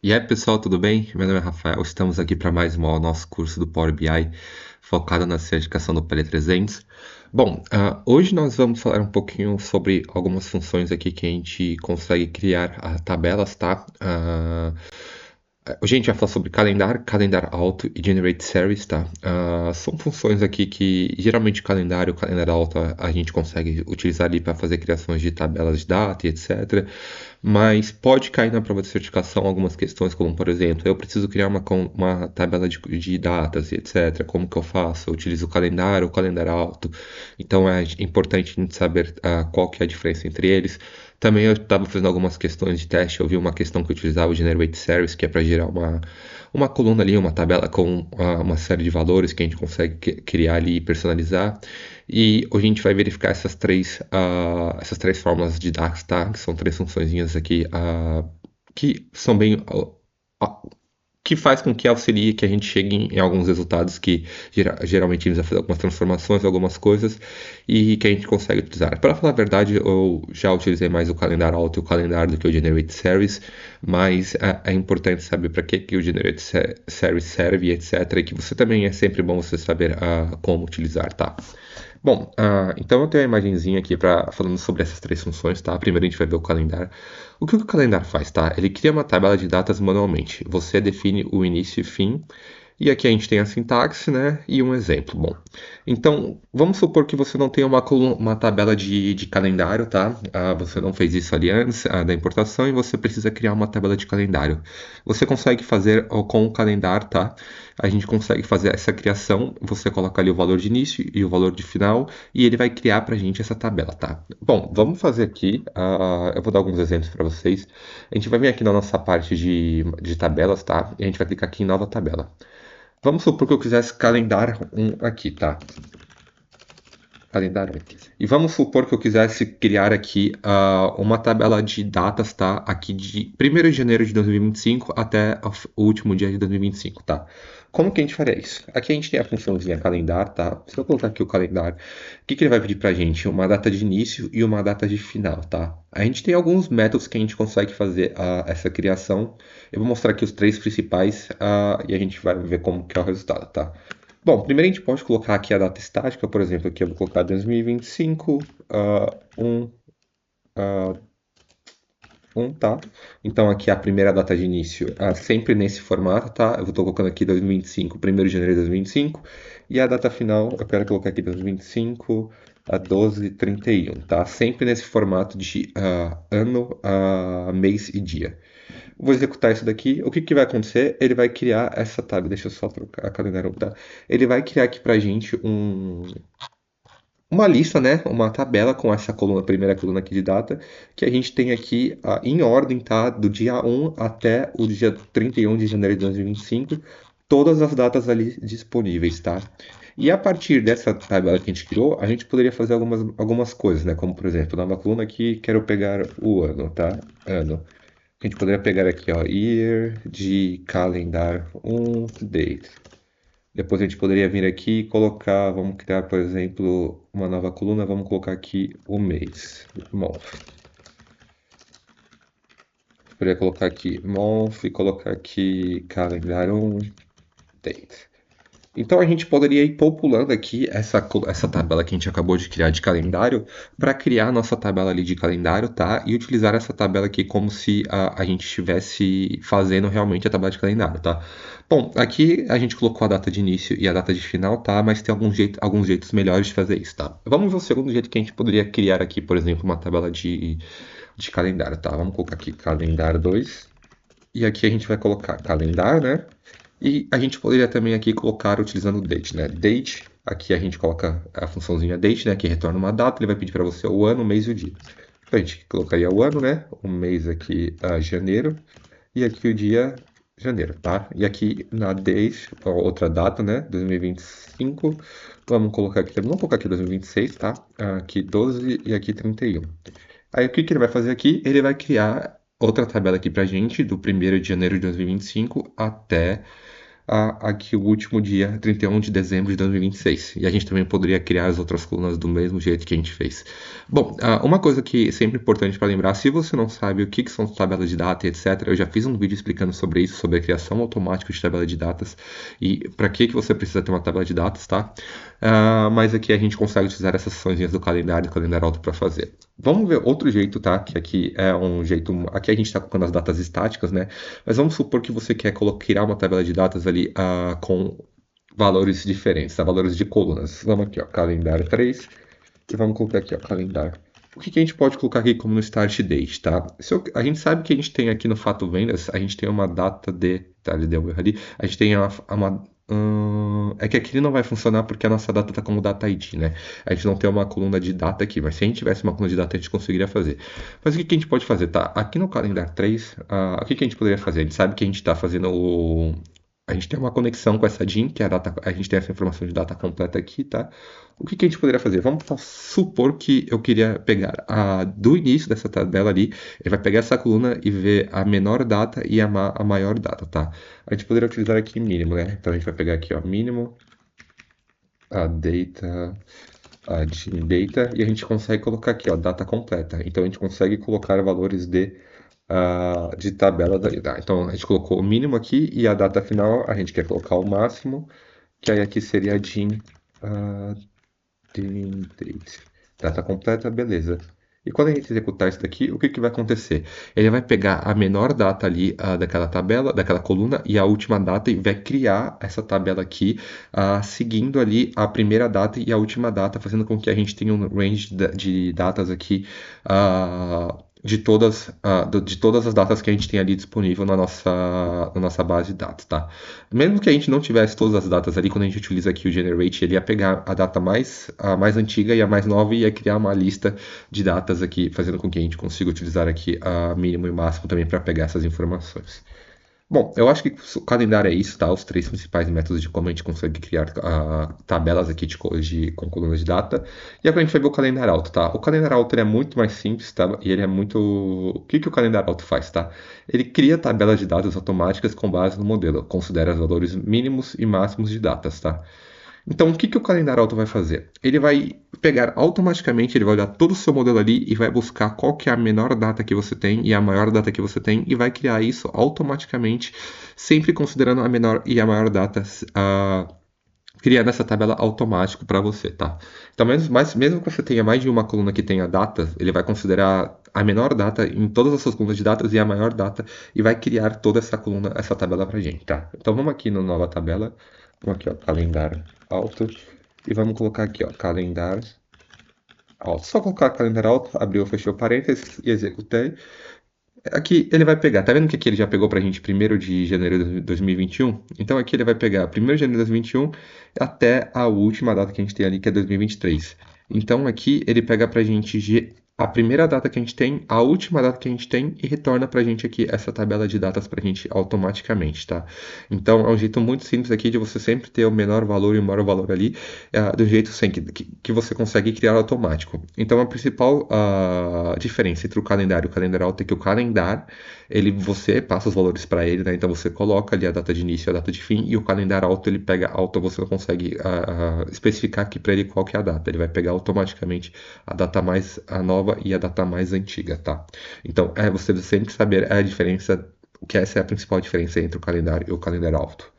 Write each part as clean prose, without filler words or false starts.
E aí, pessoal, tudo bem? Meu nome é Rafael, estamos aqui para mais um nosso curso do Power BI, focado na certificação do PL300. Bom, hoje nós vamos falar um pouquinho sobre algumas funções aqui que a gente consegue criar tabelas, tá? Hoje a gente vai falar sobre calendário, calendário auto e generate series, tá? São funções aqui que geralmente calendário auto a gente consegue utilizar ali para fazer criações de tabelas de data e etc. Mas pode cair na prova de certificação algumas questões, como por exemplo, eu preciso criar uma tabela de datas e etc. Como que eu faço? Eu utilizo o calendário auto. Então é importante a gente saber qual que é a diferença entre eles. Também eu estava fazendo algumas questões de teste, eu vi uma questão que eu utilizava o Generate Series, que é para gerar uma coluna ali, uma tabela com uma série de valores que a gente consegue criar ali e personalizar. E hoje a gente vai verificar essas três fórmulas de DAX, tá? Que são três funçõezinhas aqui que são bem que faz com que auxilie que a gente chegue em alguns resultados que geralmente eles vão fazer algumas transformações, algumas coisas, e que a gente consegue utilizar. Para falar a verdade, eu já utilizei mais o calendário auto e o calendário do que o Generate Series, mas é importante saber para que o Generate Series serve, etc. E que você também é sempre bom você saber como utilizar, tá? Bom, então eu tenho a imagenzinha aqui falando sobre essas três funções, tá? Primeiro a gente vai ver o calendário. O que o calendário faz, tá? Ele cria uma tabela de datas manualmente. Você define o início e fim. E aqui a gente tem a sintaxe, né? E um exemplo. Bom, então vamos supor que você não tenha uma tabela de calendário, tá? Você não fez isso ali antes da importação e você precisa criar uma tabela de calendário. Você consegue fazer com o calendário, tá? A gente consegue fazer essa criação. Você coloca ali o valor de início e o valor de final e ele vai criar pra gente essa tabela, tá? Bom, vamos fazer aqui. Eu vou dar alguns exemplos para vocês. A gente vai vir aqui na nossa parte de tabelas, tá? E a gente vai clicar aqui em nova tabela. Vamos supor que eu quisesse calendário um aqui, tá? Calendário. E vamos supor que eu quisesse criar aqui uma tabela de datas, tá? Aqui de 1º de janeiro de 2025 até o último dia de 2025, tá? Como que a gente faria isso? Aqui a gente tem a funçãozinha calendário, tá? Se eu colocar aqui o calendário, o que que ele vai pedir pra gente? Uma data de início e uma data de final, tá? A gente tem alguns métodos que a gente consegue fazer essa criação. Eu vou mostrar aqui os três principais e a gente vai ver como que é o resultado, tá? Bom, primeiro a gente pode colocar aqui a data estática, por exemplo, aqui eu vou colocar 2025, 1, uh, 1, tá? Então aqui a primeira data de início, sempre nesse formato, tá? Eu estou colocando aqui 2025, 1º de janeiro de 2025, e a data final eu quero colocar aqui 2025 a 12/31, tá? Sempre nesse formato de ano, mês e dia. Vou executar isso daqui. O que que vai acontecer? Ele vai criar essa tab. Deixa eu só trocar a calendário, tá? Ele vai criar aqui pra gente uma lista, né? Uma tabela com essa coluna, primeira coluna aqui de data, que a gente tem aqui em ordem, tá? Do dia 1 até o dia 31 de janeiro de 2025. Todas as datas ali disponíveis, tá? E a partir dessa tabela que a gente criou, a gente poderia fazer algumas coisas, né? Como, por exemplo, nova coluna aqui, quero pegar o ano, tá? Ano. A gente poderia pegar aqui, ó, year de calendar 1 date. Depois a gente poderia vir aqui e colocar, vamos criar, por exemplo, uma nova coluna, vamos colocar aqui o mês, month. Poderia colocar aqui month e colocar aqui calendar 1 date. Então a gente poderia ir populando aqui essa tabela que a gente acabou de criar de calendário para criar a nossa tabela ali de calendário, tá? E utilizar essa tabela aqui como se a gente estivesse fazendo realmente a tabela de calendário, tá? Bom, aqui a gente colocou a data de início e a data de final, tá? Mas tem alguns jeitos melhores de fazer isso, tá? Vamos ver o segundo jeito que a gente poderia criar aqui, por exemplo, uma tabela de calendário, tá? Vamos colocar aqui calendário 2. E aqui a gente vai colocar calendário, né? E a gente poderia também aqui colocar utilizando o date, né? Date, aqui a gente coloca a funçãozinha date, né? Que retorna uma data, ele vai pedir para você o ano, o mês e o dia. Então a gente colocaria o ano, né? O mês aqui, janeiro, e aqui o dia, janeiro, tá? E aqui na date, outra data, né? 2025, vamos colocar aqui, vamos colocar aqui 2026, tá? Aqui 12 e aqui 31. Aí o que que ele vai fazer aqui? Ele vai criar outra tabela aqui pra gente, do 1º de janeiro de 2025 até aqui o último dia, 31 de dezembro de 2026. E a gente também poderia criar as outras colunas do mesmo jeito que a gente fez. Bom, uma coisa que é sempre importante para lembrar, se você não sabe o que são tabelas de data, etc., eu já fiz um vídeo explicando sobre isso, sobre a criação automática de tabela de datas e para que você precisa ter uma tabela de datas, tá? Mas aqui a gente consegue utilizar essas sessões do calendário alto para fazer. Vamos ver outro jeito, tá? Que aqui é um jeito. Aqui a gente está colocando as datas estáticas, né? Mas vamos supor que você quer criar uma tabela de datas ali com valores diferentes, tá? Valores de colunas. Vamos aqui, ó, calendário 3. E vamos colocar aqui, ó, calendário. O que a gente pode colocar aqui como no start date, tá? A gente sabe que a gente tem aqui no fato vendas, a gente tem uma data de. Tá, ele deu um erro ali. A gente tem é que aqui não vai funcionar porque a nossa data está como data ID, né? A gente não tem uma coluna de data aqui, mas se a gente tivesse uma coluna de data, a gente conseguiria fazer. Mas o que a gente pode fazer, tá? Aqui no calendário 3, o que a gente poderia fazer? A gente sabe que a gente está fazendo a gente tem uma conexão com essa DIN, que é a data, a gente tem essa informação de data completa aqui, tá? O que a gente poderia fazer? Vamos supor que eu queria pegar do início dessa tabela ali, ele vai pegar essa coluna e ver a menor data e a maior data, tá? A gente poderia utilizar aqui mínimo, né? Então a gente vai pegar aqui, ó, mínimo, a data, a DIN data, e a gente consegue colocar aqui, ó, data completa. Então a gente consegue colocar valores de tabela daí, tá? Então a gente colocou o mínimo aqui e a data final a gente quer colocar o máximo, que aí aqui seria a DIN, DIN date. Data completa, beleza. E quando a gente executar isso daqui, o que vai acontecer? Ele vai pegar a menor data ali daquela tabela, daquela coluna, e a última data e vai criar essa tabela aqui, seguindo ali a primeira data e a última data, fazendo com que a gente tenha um range de datas aqui de todas as datas que a gente tem ali disponível na nossa base de dados, tá? Mesmo que a gente não tivesse todas as datas ali, quando a gente utiliza aqui o Generate, ele ia pegar a mais antiga e a mais nova e ia criar uma lista de datas aqui, fazendo com que a gente consiga utilizar aqui a mínimo e máximo também para pegar essas informações. Bom, eu acho que o calendário é isso, tá? Os três principais métodos de como a gente consegue criar tabelas aqui com colunas de data. E agora a gente vai ver o calendário alto, tá? O calendário alto ele é muito mais simples, tá? E ele é muito. O que o calendário alto faz, tá? Ele cria tabelas de datas automáticas com base no modelo, considera os valores mínimos e máximos de datas, tá? Então, o que o calendário auto vai fazer? Ele vai pegar automaticamente, ele vai olhar todo o seu modelo ali e vai buscar qual que é a menor data que você tem e a maior data que você tem e vai criar isso automaticamente, sempre considerando a menor e a maior data, criando essa tabela automático para você, tá? Então, mesmo que você tenha mais de uma coluna que tenha data, ele vai considerar a menor data em todas as suas colunas de datas e a maior data e vai criar toda essa coluna, essa tabela para gente, tá? Então, vamos aqui na nova tabela. Vamos aqui, ó, calendário alto. E vamos colocar aqui, ó, calendário alto. Só colocar calendário alto, abriu, fechou parênteses e executei. Aqui ele vai pegar, tá vendo que aqui ele já pegou pra gente 1º de janeiro de 2021? Então aqui ele vai pegar 1º de janeiro de 2021 até a última data que a gente tem ali, que é 2023. Então aqui ele pega pra gente a primeira data que a gente tem, a última data que a gente tem e retorna pra gente aqui essa tabela de datas pra gente automaticamente, tá? Então é um jeito muito simples aqui de você sempre ter o menor valor e o maior valor ali, do jeito sem que você consegue criar automático. Então a principal diferença entre o calendário e o calendário alto é que o calendário, você passa os valores para ele, né? Então você coloca ali a data de início e a data de fim, e o calendário alto ele pega auto, você não consegue especificar aqui para ele qual que é a data. Ele vai pegar automaticamente a data mais nova e a data mais antiga, tá? Então você sempre saber a diferença, que essa é a principal diferença entre o calendário e o calendário alto.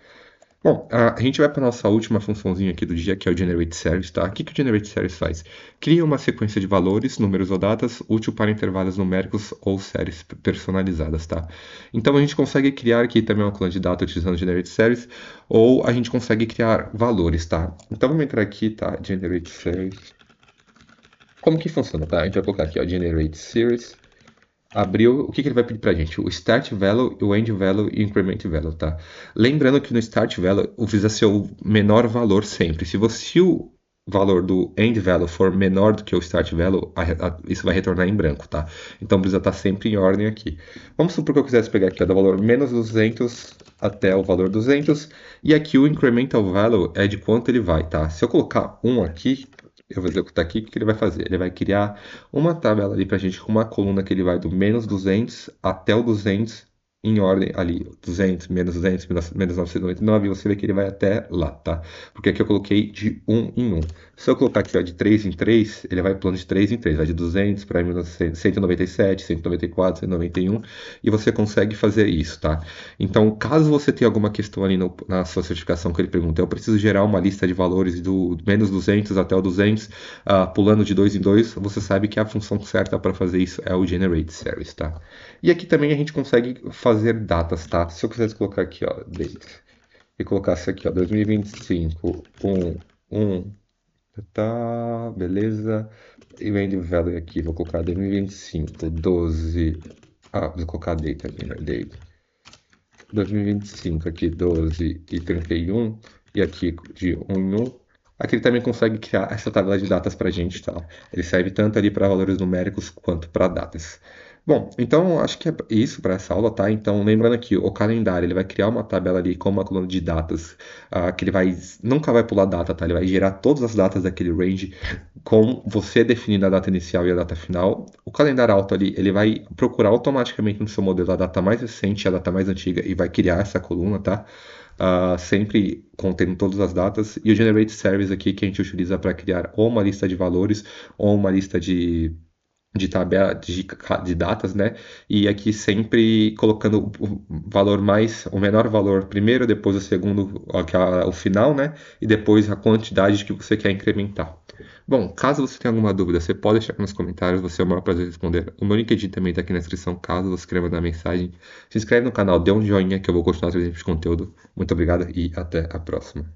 Bom, a gente vai para a nossa última funçãozinha aqui do dia, que é o Generate Series, tá? O que o Generate Series faz? Cria uma sequência de valores, números ou datas, útil para intervalos numéricos ou séries personalizadas, tá? Então a gente consegue criar aqui também uma coluna de data utilizando o Generate Series, ou a gente consegue criar valores, tá? Então vamos entrar aqui, tá? Generate Series. Como que funciona, tá? A gente vai colocar aqui, ó, Generate Series. Abriu, o que ele vai pedir pra gente? O Start Value, o End Value e o Increment Value, tá? Lembrando que no Start Value precisa ser o menor valor sempre. Se o valor do End Value for menor do que o Start Value, isso vai retornar em branco, tá? Então precisa estar sempre em ordem aqui. Vamos supor que eu quisesse pegar aqui do valor menos 200 até o valor 200, e aqui o Incremental Value é de quanto ele vai, tá? Se eu colocar 1 aqui, eu vou executar aqui, o que ele vai fazer? Ele vai criar uma tabela ali pra gente com uma coluna que ele vai do menos 200 até o 200 em ordem ali, 200, menos 200, menos 999, você vê que ele vai até lá, tá? Porque aqui eu coloquei de um em um. Se eu colocar aqui, ó, de 3 em 3, ele vai pulando de 3 em 3, vai de 200 para 197, 194, 191, e você consegue fazer isso, tá? Então, caso você tenha alguma questão ali na sua certificação que ele pergunta, eu preciso gerar uma lista de valores do menos 200 até o 200, pulando de 2 em 2, você sabe que a função certa para fazer isso é o Generate Series, tá? E aqui também a gente consegue fazer datas, tá? Se eu quisesse colocar aqui, ó, date, e colocasse aqui, ó, 2025, 1, tá, beleza. E o end value aqui, vou colocar 2025, 12, vou colocar date aqui, né, date. 2025 aqui, 12 e 31, e aqui de 1 em 1. Aqui ele também consegue criar essa tabela de datas para a gente, tá? Ele serve tanto ali para valores numéricos quanto para datas. Bom, então acho que é isso para essa aula, tá? Então, lembrando aqui, o calendário, ele vai criar uma tabela ali com uma coluna de datas, que ele nunca vai pular data, tá? Ele vai gerar todas as datas daquele range com você definindo a data inicial e a data final. O calendário alto ali, ele vai procurar automaticamente no seu modelo a data mais recente e a data mais antiga e vai criar essa coluna, tá? Sempre contendo todas as datas. E o Generate Service aqui que a gente utiliza para criar ou uma lista de valores ou uma lista de tabela de datas, né? E aqui sempre colocando o valor o menor valor primeiro, depois o segundo, que é o final, né? E depois a quantidade que você quer incrementar. Bom, caso você tenha alguma dúvida, você pode deixar nos comentários, vai ser o maior prazer responder. O meu LinkedIn também está aqui na descrição, caso você queira mandar mensagem. Se inscreve no canal, dê um joinha que eu vou continuar trazendo esse conteúdo. Muito obrigado e até a próxima.